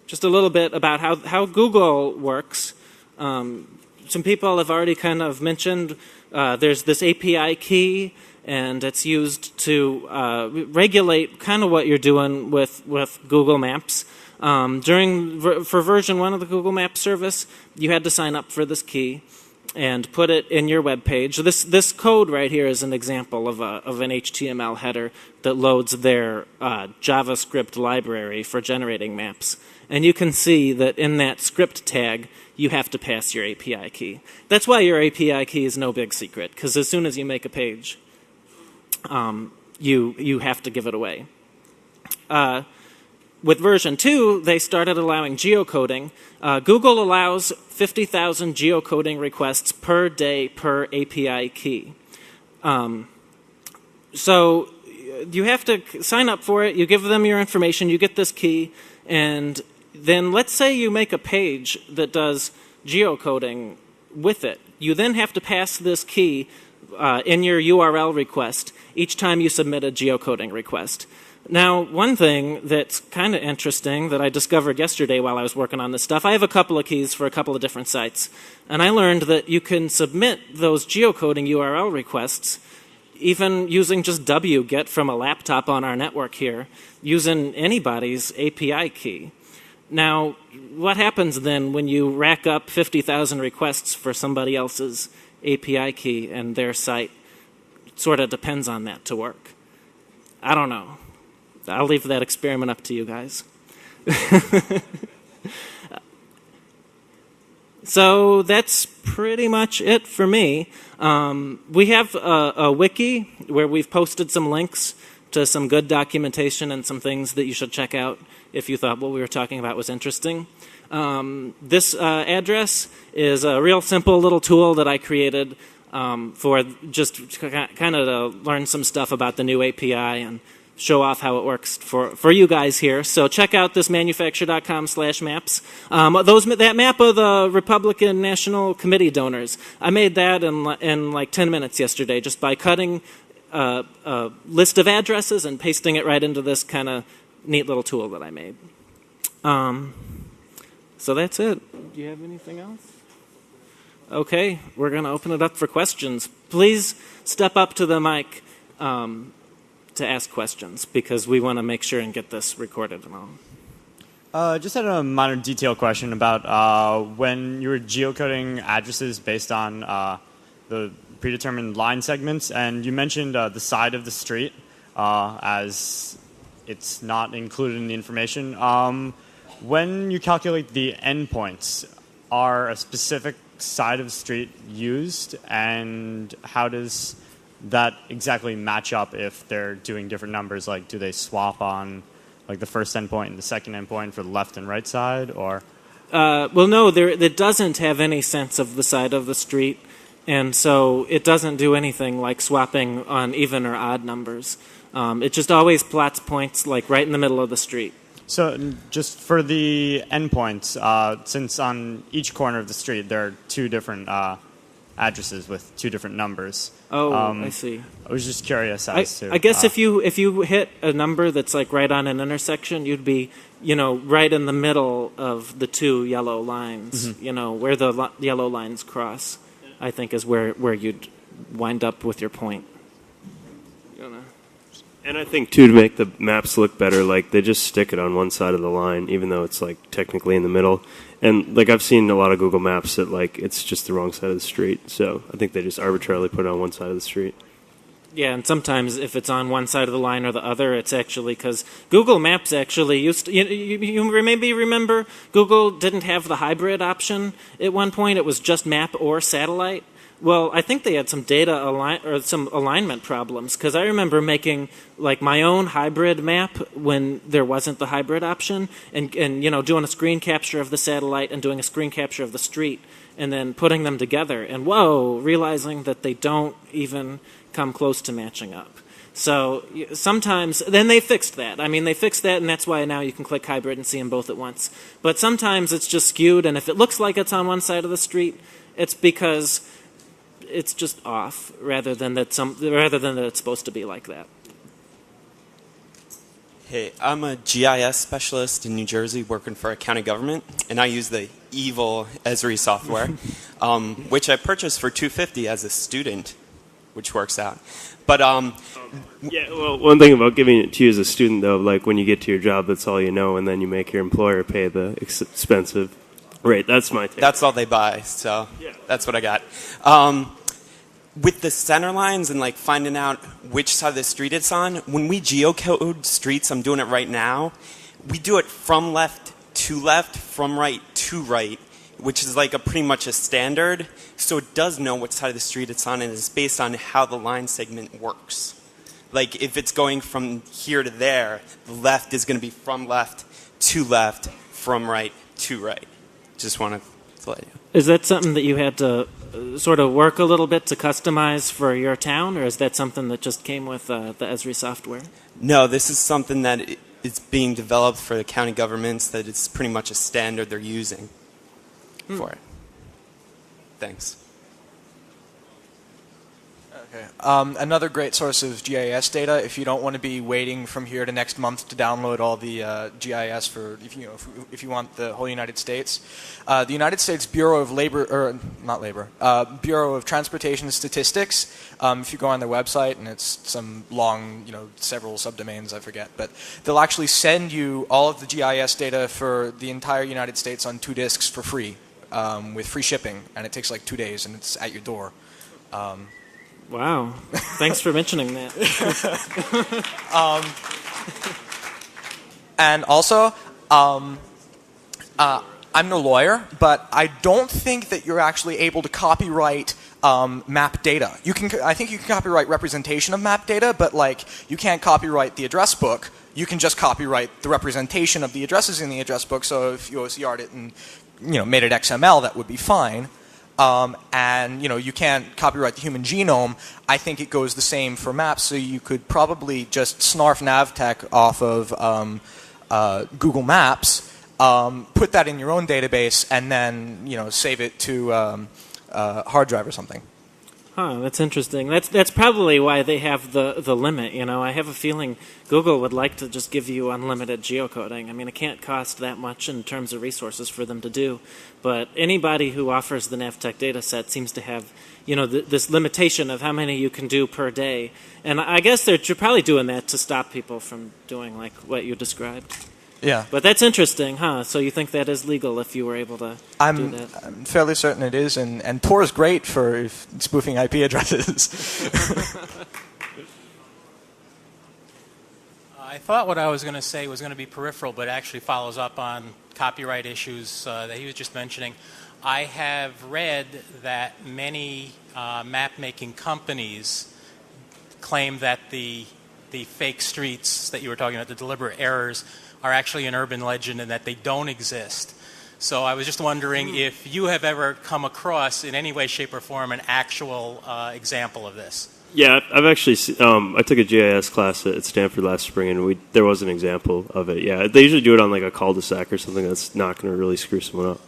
just a little bit about how Google works. Some people have already kind of mentioned there's this API key, and it's used to regulate kind of what you're doing with Google Maps. For version 1 of the Google Maps service, you had to sign up for this key and put it in your web page. This code right here is an example of an HTML header that loads their JavaScript library for generating maps. And you can see that in that script tag, you have to pass your API key. That's why your API key is no big secret, because as soon as you make a page, you have to give it away. With version 2, they started allowing geocoding. Google allows 50,000 geocoding requests per day per API key. So you have to sign up for it. You give them your information. You get this key. And then let's say you make a page that does geocoding with it. You then have to pass this key in your URL request each time you submit a geocoding request. Now, one thing that's kind of interesting that I discovered yesterday while I was working on this stuff, I have a couple of keys for a couple of different sites, and I learned that you can submit those geocoding URL requests even using just wget from a laptop on our network here, using anybody's API key. Now, what happens then when you rack up 50,000 requests for somebody else's API key and their site? It sort of depends on that to work. I don't know. I'll leave that experiment up to you guys. So that's pretty much it for me. We have a wiki where we've posted some links to some good documentation and some things that you should check out if you thought what we were talking about was interesting. This address is a real simple little tool that I created for just kind of to learn some stuff about the new API and show off how it works for you guys here. So check out this manufacture.com/maps. That map of the Republican National Committee donors, I made that in like 10 minutes yesterday just by cutting a list of addresses and pasting it right into this kind of neat little tool that I made. So that's it. Do you have anything else? Okay, we're going to open it up for questions. Please step up to the mic to ask questions, because we want to make sure and get this recorded and all. Just had a minor detail question about when you were geocoding addresses based on the predetermined line segments, and you mentioned the side of the street as it's not included in the information. When you calculate the endpoints, are a specific side of the street used, and how does that exactly match up if they're doing different numbers? Like, do they swap on like the first endpoint and the second endpoint for the left and right side, or? Well, no, it doesn't have any sense of the side of the street, and so it doesn't do anything like swapping on even or odd numbers. It just always plots points like right in the middle of the street. So just for the endpoints, since on each corner of the street there are two different addresses with two different numbers. Oh, I see. I was just curious as to. I guess if you hit a number that's like right on an intersection, you'd be, right in the middle of the two yellow lines. Where the yellow lines cross, I think is where you'd wind up with your point. And I think, too, to make the maps look better, like, they just stick it on one side of the line, even though it's, like, technically in the middle. And, like, I've seen a lot of Google Maps that, like, it's just the wrong side of the street. So I think they just arbitrarily put it on one side of the street. Yeah, and sometimes if it's on one side of the line or the other, it's actually because Google Maps actually used to, you maybe remember Google didn't have the hybrid option at one point. It was just map or satellite. Well, I think they had some some alignment problems because I remember making like my own hybrid map when there wasn't the hybrid option, and doing a screen capture of the satellite and doing a screen capture of the street, and then putting them together, and realizing that they don't even come close to matching up. So sometimes, then they fixed that. I mean, they fixed that, and that's why now you can click hybrid and see them both at once. But sometimes it's just skewed, and if it looks like it's on one side of the street, it's because it's just off, rather than that it's supposed to be like that. Hey, I'm a GIS specialist in New Jersey working for a county government, and I use the evil Esri software, which I purchased for $250 as a student, which works out. But yeah, well, one thing about giving it to you as a student, though, like when you get to your job, that's all you know, and then you make your employer pay the expensive rate. That's my take. That's all they buy, so yeah. That's what I got. With the center lines and like finding out which side of the street it's on, when we geocode streets, I'm doing it right now, we do it from left to left, from right to right, which is like pretty much a standard. So it does know which side of the street it's on, and it's based on how the line segment works. Like if it's going from here to there, the left is going to be from left, from right to right. Just wanted to let you know. Is that something that you had to sort of work a little bit to customize for your town, or is that something that just came with the Esri software? No, this is something that is being developed for the county governments, that it's pretty much a standard they're using for it. Thanks. Okay. Another great source of GIS data, if you don't want to be waiting from here to next month to download all the GIS for, if you want the whole United States, the United States Bureau of Bureau of Transportation Statistics. If you go on their website, and it's some long, several subdomains, I forget, but they'll actually send you all of the GIS data for the entire United States on 2 disks for free, with free shipping, and it takes like 2 days, and it's at your door. Wow. Thanks for mentioning that. And also, I'm no lawyer, but I don't think that you're actually able to copyright map data. I think you can copyright representation of map data, but like you can't copyright the address book. You can just copyright the representation of the addresses in the address book. So if you OCR'd it and made it XML, that would be fine. And you can't copyright the human genome. I think it goes the same for maps, so you could probably just snarf navtech off of Google Maps, put that in your own database, and then save it to a hard drive or something. Huh, that's interesting. That's probably why they have the limit. I have a feeling Google would like to just give you unlimited geocoding. I mean, it can't cost that much in terms of resources for them to do. But anybody who offers the Navtech data set seems to have, this limitation of how many you can do per day. And I guess they're probably doing that to stop people from doing like what you described. Yeah. But that's interesting, huh? So you think that is legal if you were able to do that? I'm fairly certain it is, and Tor is great for spoofing IP addresses. I thought what I was going to say was going to be peripheral, but actually follows up on copyright issues that he was just mentioning. I have read that many map-making companies claim that the fake streets that you were talking about, the deliberate errors, are actually an urban legend and that they don't exist. So I was just wondering if you have ever come across, in any way, shape, or form, an actual example of this. Yeah, I've actually I took a GIS class at Stanford last spring, and there was an example of it. Yeah, they usually do it on like a cul-de-sac or something that's not going to really screw someone up.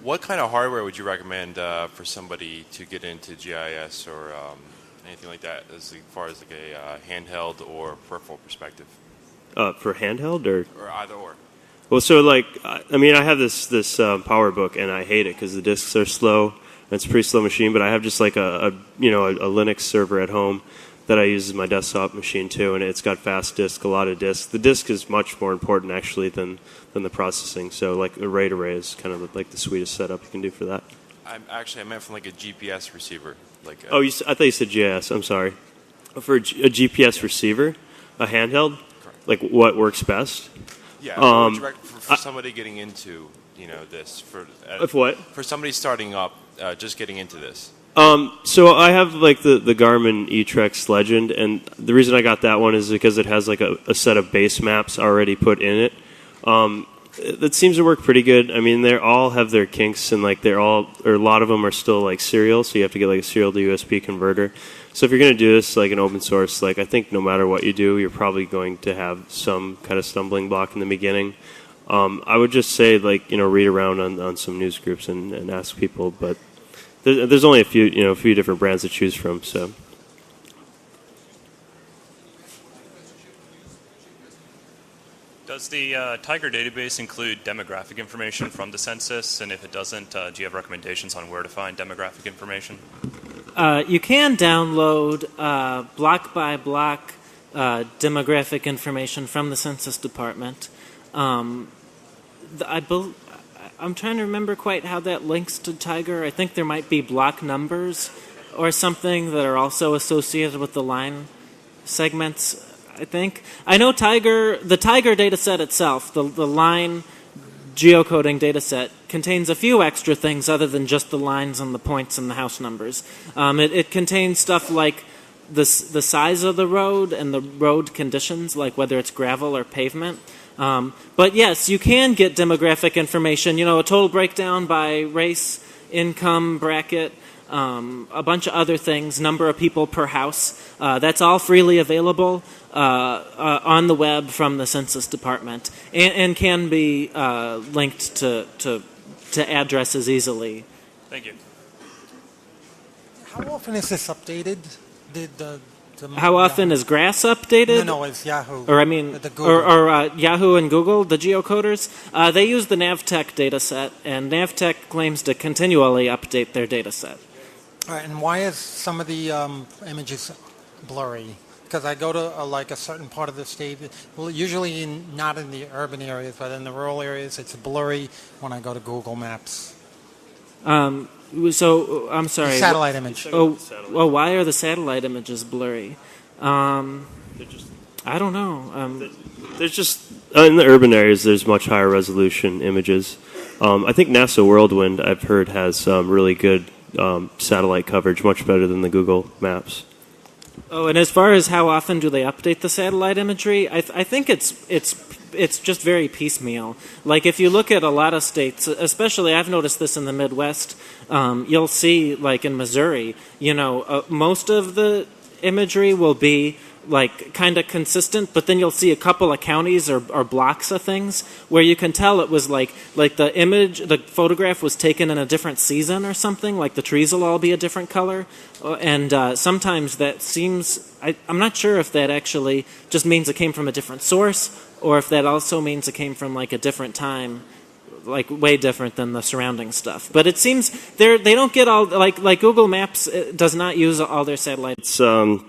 What kind of hardware would you recommend for somebody to get into GIS or anything like that, as far as like a handheld or peripheral perspective? For handheld or either or? Well, so like, I mean, I have this PowerBook and I hate it because the disks are slow. And it's a pretty slow machine, but I have just like a Linux server at home that I use as my desktop machine too, and it's got fast disk, a lot of disk. The disk is much more important actually than the processing. So like array to array is kind of like the sweetest setup you can do for that. I meant from like a GPS receiver. Like I thought you said GIS. I'm sorry. For a GPS receiver, a handheld, correct. Like what works best? Yeah. What would you recommend for somebody getting into this for somebody starting up, just getting into this? So I have like the Garmin eTrex Legend, and the reason I got that one is because it has like a set of base maps already put in it. That seems to work pretty good. I mean, they all have their kinks, and like a lot of them are still like serial, so you have to get like a serial to USB converter. So if you're going to do this like an open source, like I think no matter what you do, you're probably going to have some kind of stumbling block in the beginning. I would just say like read around on some news groups and ask people, but there's only a few different brands to choose from. So. Does the Tiger database include demographic information from the census? And if it doesn't, do you have recommendations on where to find demographic information? You can download block by block demographic information from the Census Department. I'm trying to remember quite how that links to Tiger. I think there might be block numbers or something that are also associated with the line segments, I think. I know the Tiger data set itself, the line geocoding data set, contains a few extra things other than just the lines and the points and the house numbers. It contains stuff like the size of the road and the road conditions, like whether it's gravel or pavement. But yes, you can get demographic information, a total breakdown by race, income, bracket, a bunch of other things, number of people per house. That's all freely available on the web from the Census Department and can be linked to addresses easily. Thank you. How often is this updated? How often is GRASS updated? No, it's Yahoo. Or I mean, or Yahoo and Google, the geocoders. They use the Navtech data set, and Navtech claims to continually update their data set. All right, and why is some of the images blurry? Because I go to like a certain part of the state, usually not in the urban areas, but in the rural areas, it's blurry when I go to Google Maps. So, I'm sorry. The satellite image. Oh, why are the satellite images blurry? I don't know. There's just, in the urban areas, there's much higher resolution images. I think NASA Whirlwind, I've heard, has really good satellite coverage, much better than the Google Maps. Oh, and as far as how often do they update the satellite imagery, I think it's just very piecemeal. Like if you look at a lot of states, especially I've noticed this in the Midwest, you'll see like in Missouri, most of the imagery will be like kind of consistent, but then you'll see a couple of counties or blocks of things where you can tell it was like the photograph was taken in a different season or something, like the trees will all be a different color. And sometimes that seems, I'm not sure if that actually just means it came from a different source or if that also means it came from like a different time, like way different than the surrounding stuff. But it seems they don't get all, like Google Maps does not use all their satellites. It's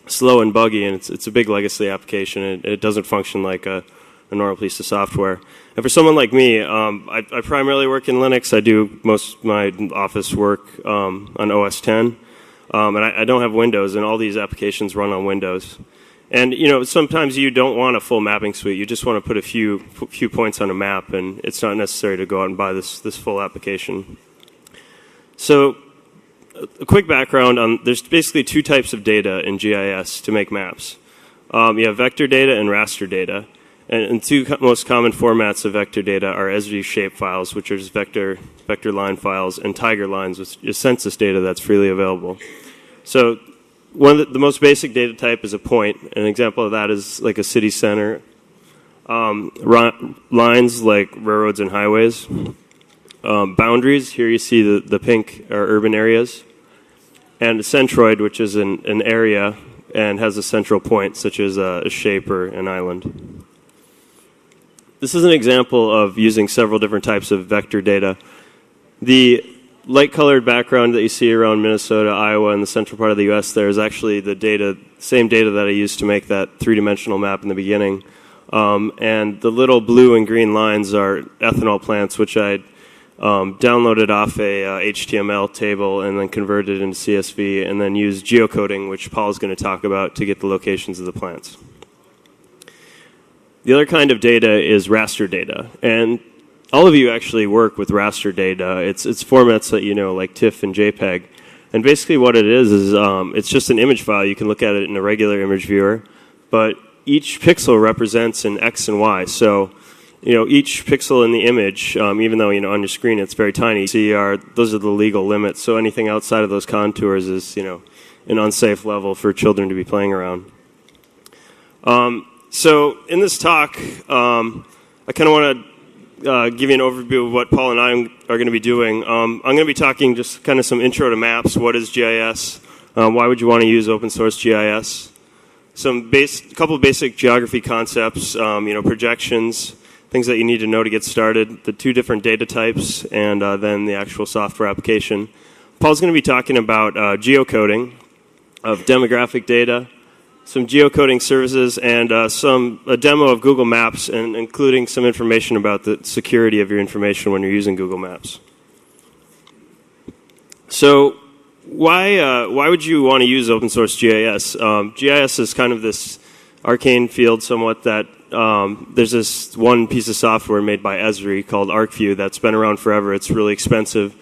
slow and buggy, and it's a big legacy application. It doesn't function like a normal piece of software. And for someone like me, I primarily work in Linux. I do most of my office work on OS 10, and I don't have Windows, and all these applications run on Windows. And sometimes you don't want a full mapping suite. You just want to put a few points on a map, and it's not necessary to go out and buy this full application. So, a quick background on, there's basically two types of data in GIS to make maps. You have vector data and raster data. And two most common formats of vector data are SVG shape files, which are just vector line files, and tiger lines, which is census data that's freely available. So one of the most basic data type is a point. An example of that is like a city center. Lines like railroads and highways. boundaries. Here you see the pink are urban areas. And a centroid, which is an area and has a central point, such as a shape or an island. This is an example of using several different types of vector data. The light-colored background that you see around Minnesota, Iowa, and the central part of the U.S. there is actually the same data that I used to make that three-dimensional map in the beginning. And the little blue and green lines are ethanol plants, which I downloaded off a HTML table and then converted into CSV, and then used geocoding, which Paul is going to talk about, to get the locations of the plants. The other kind of data is raster data, and all of you actually work with raster data. It's formats that you know, like TIFF and JPEG. And basically what it is it's just an image file. You can look at it in a regular image viewer, but each pixel represents an X and Y. So, you know, each pixel in the image, even though, you know, on your screen it's very tiny, those are the legal limits. So anything outside of those contours is, you know, an unsafe level for children to be playing around. So in this talk, I kind of want to give you an overview of what Paul and I are going to be doing. I'm going to be talking just kind of some intro to maps. What is GIS? Why would you want to use open source GIS? A couple of basic geography concepts, you know, projections, things that you need to know to get started, the two different data types, and then the actual software application. Paul's going to be talking about geocoding of demographic data, some geocoding services, and a demo of Google Maps, and including some information about the security of your information when you're using Google Maps. So why would you want to use open source GIS? GIS is kind of this arcane field somewhat that there's this one piece of software made by Esri called ArcView that's been around forever. It's really expensive,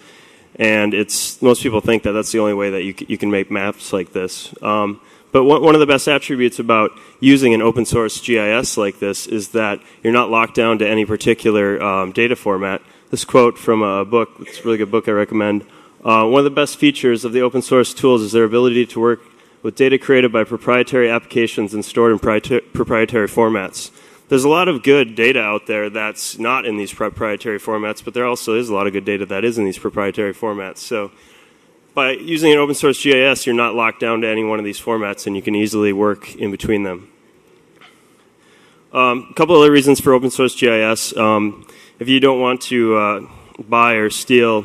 and most people think that that's the only way that you can make maps like this. But one of the best attributes about using an open source GIS like this is that you're not locked down to any particular data format. This quote from a book, it's a really good book I recommend. One of the best features of the open source tools is their ability to work with data created by proprietary applications and stored in proprietary formats. There's a lot of good data out there that's not in these proprietary formats, but there also is a lot of good data that is in these proprietary formats. So by using an open source GIS, you're not locked down to any one of these formats, and you can easily work in between them. A couple other reasons for open source GIS. If you don't want to buy or steal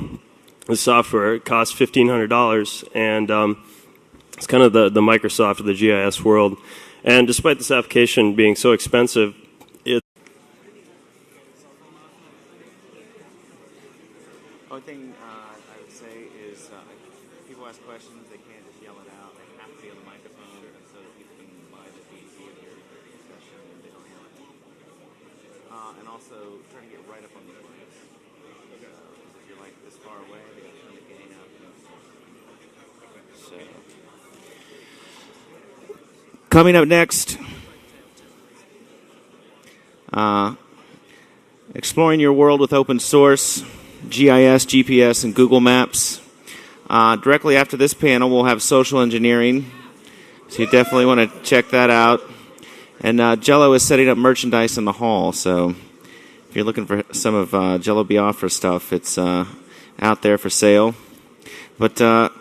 the software, it costs $1,500, and it's kind of the Microsoft of the GIS world. And despite this application being so expensive, One thing I would say is if people ask questions, they can't just yell it out. They have to be on the microphone so that people can buy the PC of your discussion and they don't yell it. And also try to get right up on the mics. If you're like this far away, they got to turn the gain up. So, coming up next, exploring your world with open source, GIS, GPS, and Google Maps. Directly after this panel, we'll have social engineering, so you definitely want to check that out. And Jello is setting up merchandise in the hall, so if you're looking for some of Jello Biafra stuff, it's out there for sale. But I've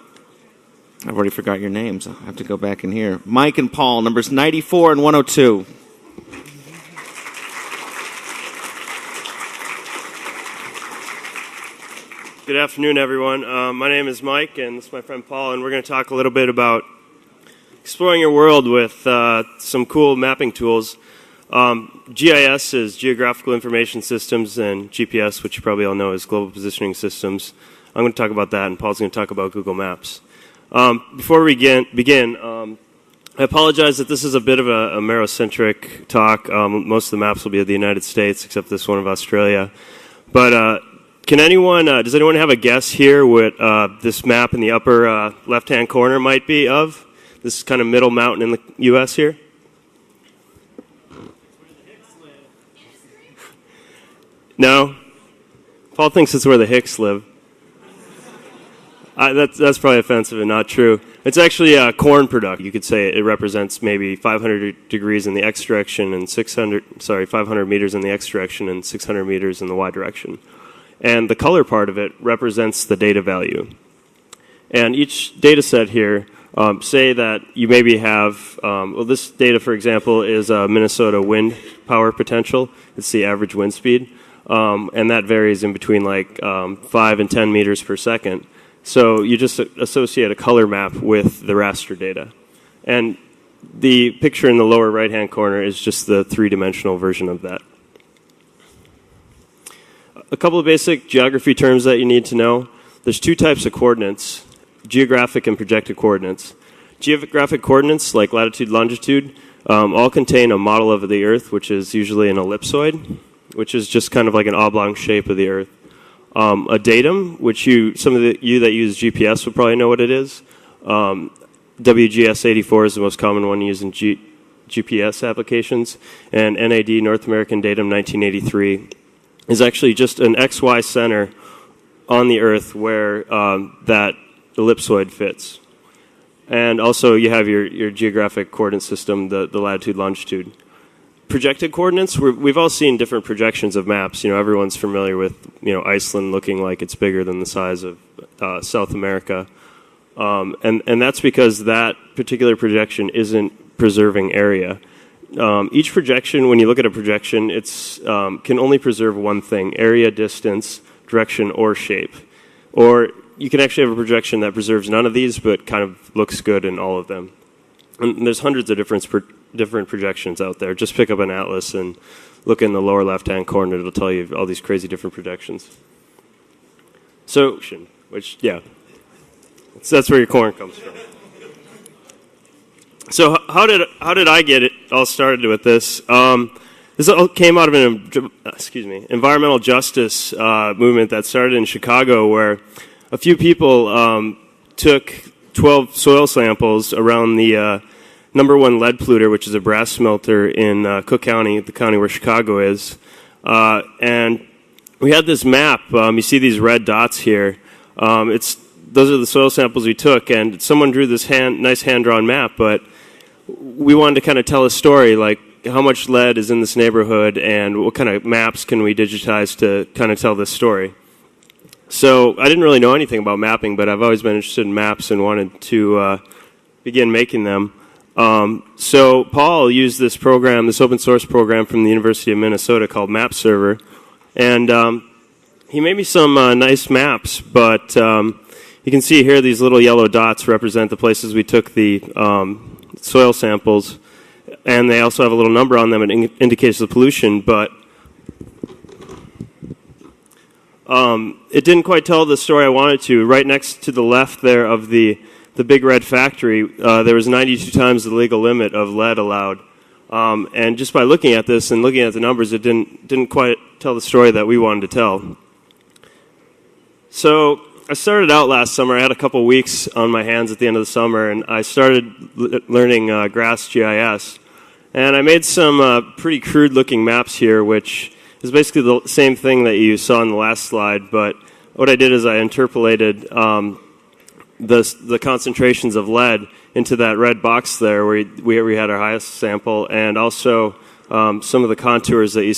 already forgot your names. I'll have to go back in here. Mike and Paul, numbers 94 and 102. Good afternoon, everyone. My name is Mike, and this is my friend Paul, and we're going to talk a little bit about exploring your world with some cool mapping tools. GIS is Geographical Information Systems, and GPS, which you probably all know, is Global Positioning Systems. I'm going to talk about that, and Paul's going to talk about Google Maps. Before we begin, I apologize that this is a bit of a Amerocentric talk. Most of the maps will be of the United States, except this one of Australia. But does anyone have a guess here what this map in the upper left-hand corner might be of? This kind of middle mountain in the U.S. here? No? Paul thinks it's where the Hicks live. That's probably offensive and not true. It's actually a corn production. You could say it represents maybe 500 degrees in the X direction and 500 meters in the X direction and 600 meters in the Y direction. and the color part of it represents the data value. And each data set here, say that you maybe have, well, this data, for example, is Minnesota wind power potential. It's the average wind speed. And that varies in between like 5 and 10 meters per second. So you just associate a color map with the raster data. And the picture in the lower right-hand corner is just the three-dimensional version of that. A couple of basic geography terms that you need to know. There's two types of coordinates, geographic and projected coordinates. Geographic coordinates, like latitude, longitude, all contain a model of the Earth, which is usually an ellipsoid, which is just kind of like an oblong shape of the Earth. A datum, which some of you that use GPS will probably know what it is. WGS 84 is the most common one used in GPS applications. And NAD, North American Datum 1983, is actually just an XY center on the Earth where that ellipsoid fits. And also you have your geographic coordinate system, the latitude, longitude. Projected coordinates, we've all seen different projections of maps. You know, everyone's familiar with, Iceland looking like it's bigger than the size of South America. And that's because that particular projection isn't preserving area. Each projection, when you look at a projection, it's can only preserve one thing: area, distance, direction, or shape. Or you can actually have a projection that preserves none of these, but kind of looks good in all of them. And there's hundreds of different projections out there. Just pick up an atlas and look in the lower left-hand corner. It'll tell you all these crazy different projections. So, which, yeah, that's where your corn comes from. So how did I get it all started with this? This all came out of an environmental justice movement that started in Chicago, where a few people took 12 soil samples around the number one lead polluter, which is a brass smelter in Cook County, the county where Chicago is. And we had this map. You see these red dots here. Those are the soil samples we took, and someone drew this nice hand-drawn map, but we wanted to kind of tell a story, like how much lead is in this neighborhood and what kind of maps can we digitize to kind of tell this story. So I didn't really know anything about mapping, but I've always been interested in maps and wanted to begin making them. So Paul used this program, this open source program from the University of Minnesota called Map Server, and he made me some nice maps, but you can see here these little yellow dots represent the places we took the soil samples, and they also have a little number on them. It indicates the pollution, but it didn't quite tell the story I wanted to. Right next to the left there of the big red factory, there was 92 times the legal limit of lead allowed. And just by looking at this and looking at the numbers, it didn't quite tell the story that we wanted to tell. So I started out last summer. I had a couple weeks on my hands at the end of the summer, and I started learning GRASS GIS. And I made some pretty crude-looking maps here, which is basically the same thing that you saw in the last slide, but what I did is I interpolated the concentrations of lead into that red box there where we had our highest sample, and also some of the contours that you